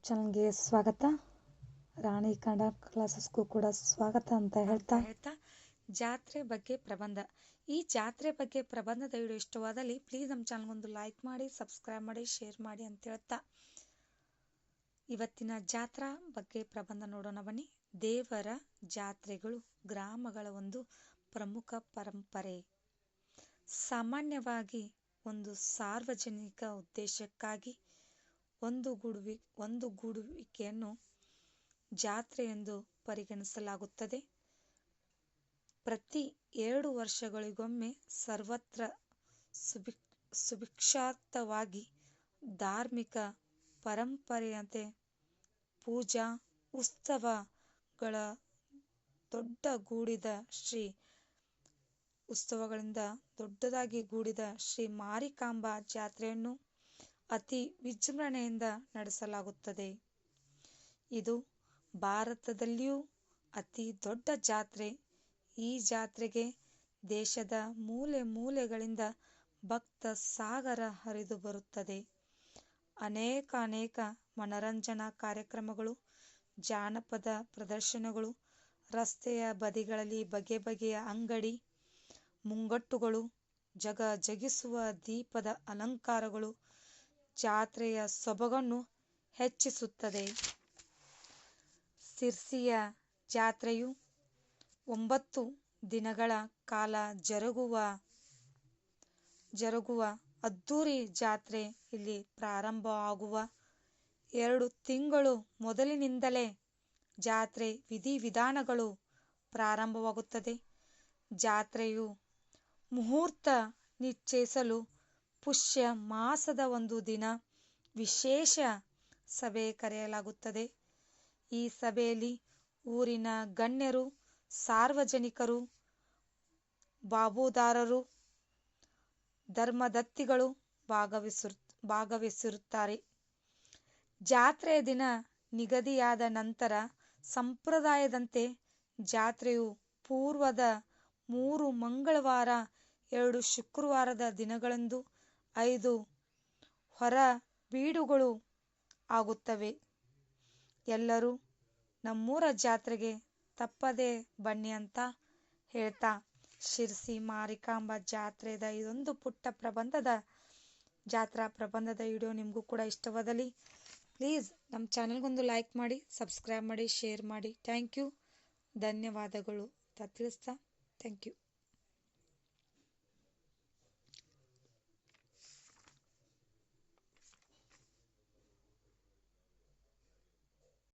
ಚಾನಲ್ಗೆ ಸ್ವಾಗತ. ರಾಣಿ ಕನ್ನಡ ಕ್ಲಾಸಸ್ಗೂ ಕೂಡ ಸ್ವಾಗತ ಅಂತ ಹೇಳ್ತಾ ಜಾತ್ರೆ ಬಗ್ಗೆ ಪ್ರಬಂಧ. ಈ ಜಾತ್ರೆ ಬಗ್ಗೆ ಪ್ರಬಂಧದ ವಿಡಿಯೋ ಇಷ್ಟವಾದಲ್ಲಿ ಪ್ಲೀಸ್ ನಮ್ಮ ಚಾನಲ್ಗೊಂದು ಲೈಕ್ ಮಾಡಿ, ಸಬ್ಸ್ಕ್ರೈಬ್ ಮಾಡಿ, ಶೇರ್ ಮಾಡಿ ಅಂತ ಹೇಳ್ತಾ ಇವತ್ತಿನ ಜಾತ್ರಾ ಬಗ್ಗೆ ಪ್ರಬಂಧ ನೋಡೋಣ ಬನ್ನಿ. ದೇವರ ಜಾತ್ರೆಗಳು ಗ್ರಾಮಗಳ ಒಂದು ಪ್ರಮುಖ ಪರಂಪರೆ. ಸಾಮಾನ್ಯವಾಗಿ ಒಂದು ಸಾರ್ವಜನಿಕ ಉದ್ದೇಶಕ್ಕಾಗಿ ಒಂದುಗೂಡುವಿಕೆಯನ್ನು ಜಾತ್ರೆ ಎಂದು ಪರಿಗಣಿಸಲಾಗುತ್ತದೆ. ಪ್ರತಿ 2 ವರ್ಷಗಳಿಗೊಮ್ಮೆ ಸರ್ವತ್ರ ಸುಭಿಕ್ಷಾರ್ಥವಾಗಿ ಧಾರ್ಮಿಕ ಪರಂಪರೆಯಂತೆ ಪೂಜಾ ಉತ್ಸವಗಳ ದೊಡ್ಡದಾಗಿ ಗೂಡಿದ ಶ್ರೀ ಮಾರಿಕಾಂಬಾ ಜಾತ್ರೆಯನ್ನು ಅತಿ ವಿಜೃಂಭಣೆಯಿಂದ ನಡೆಸಲಾಗುತ್ತದೆ. ಇದು ಭಾರತದಲ್ಲಿಯೂ ಅತಿ ದೊಡ್ಡ ಜಾತ್ರೆ. ಈ ಜಾತ್ರೆಗೆ ದೇಶದ ಮೂಲೆ ಮೂಲೆಗಳಿಂದ ಭಕ್ತ ಸಾಗರ ಹರಿದು ಬರುತ್ತದೆ. ಅನೇಕ ಮನರಂಜನಾ ಕಾರ್ಯಕ್ರಮಗಳು, ಜಾನಪದ ಪ್ರದರ್ಶನಗಳು, ರಸ್ತೆಯ ಬದಿಗಳಲ್ಲಿ ಬಗೆ ಬಗೆಯ ಅಂಗಡಿ ಮುಂಗಟ್ಟುಗಳು, ಜಗಜಿಗಿಸುವ ದೀಪದ ಅಲಂಕಾರಗಳು ಜಾತ್ರೆಯ ಸೊಬಗನ್ನು ಹೆಚ್ಚಿಸುತ್ತದೆ. ಸಿರ್ಸಿಯ ಜಾತ್ರೆಯು 9 ದಿನಗಳ ಕಾಲ ಜರುಗುವ ಅದ್ದೂರಿ ಜಾತ್ರೆ. ಇಲ್ಲಿ ಪ್ರಾರಂಭವಾಗುವ 2 ತಿಂಗಳು ಮೊದಲಿನಿಂದಲೇ ಜಾತ್ರೆ ವಿಧಿವಿಧಾನಗಳು ಪ್ರಾರಂಭವಾಗುತ್ತದೆ. ಜಾತ್ರೆಯು ಮುಹೂರ್ತ ನಿಶ್ಚಯಿಸಲು ಪುಷ್ಯ ಮಾಸದ ಒಂದು ದಿನ ವಿಶೇಷ ಸಭೆ ಕರೆಯಲಾಗುತ್ತದೆ. ಈ ಸಭೆಯಲ್ಲಿ ಊರಿನ ಗಣ್ಯರು, ಸಾರ್ವಜನಿಕರು, ಬಾಬುದಾರರು, ಧರ್ಮದತ್ತಿಗಳು ಭಾಗವಹಿಸುತ್ತಾರೆ. ಜಾತ್ರೆಯ ದಿನ ನಿಗದಿಯಾದ ನಂತರ ಸಂಪ್ರದಾಯದಂತೆ ಜಾತ್ರೆಯು ಪೂರ್ವದ 3 ಮಂಗಳವಾರ, 2 ಶುಕ್ರವಾರದ ದಿನಗಳಂದು 5 ಹೊರಬೀಡುಗಳು ಆಗುತ್ತವೆ. ಎಲ್ಲರೂ ನಮ್ಮೂರ ಜಾತ್ರೆಗೆ ತಪ್ಪದೆ ಬನ್ನಿ ಅಂತ ಹೇಳ್ತಾ ಶಿರ್ಸಿ ಮಾರಿಕಾಂಬಾ ಜಾತ್ರೆದ ಇದೊಂದು ಪುಟ್ಟ ಜಾತ್ರಾ ಪ್ರಬಂಧದ ವಿಡಿಯೋ ನಿಮಗೂ ಕೂಡ ಇಷ್ಟವಾದಲ್ಲಿ ಪ್ಲೀಸ್ ನಮ್ಮ ಚಾನಲ್ಗೊಂದು ಲೈಕ್ ಮಾಡಿ, ಸಬ್ಸ್ಕ್ರೈಬ್ ಮಾಡಿ, ಶೇರ್ ಮಾಡಿ. ಥ್ಯಾಂಕ್ ಯು, ಧನ್ಯವಾದಗಳು ಅಂತ ತಿಳಿಸ್ತಾ ಥ್ಯಾಂಕ್ ಯು.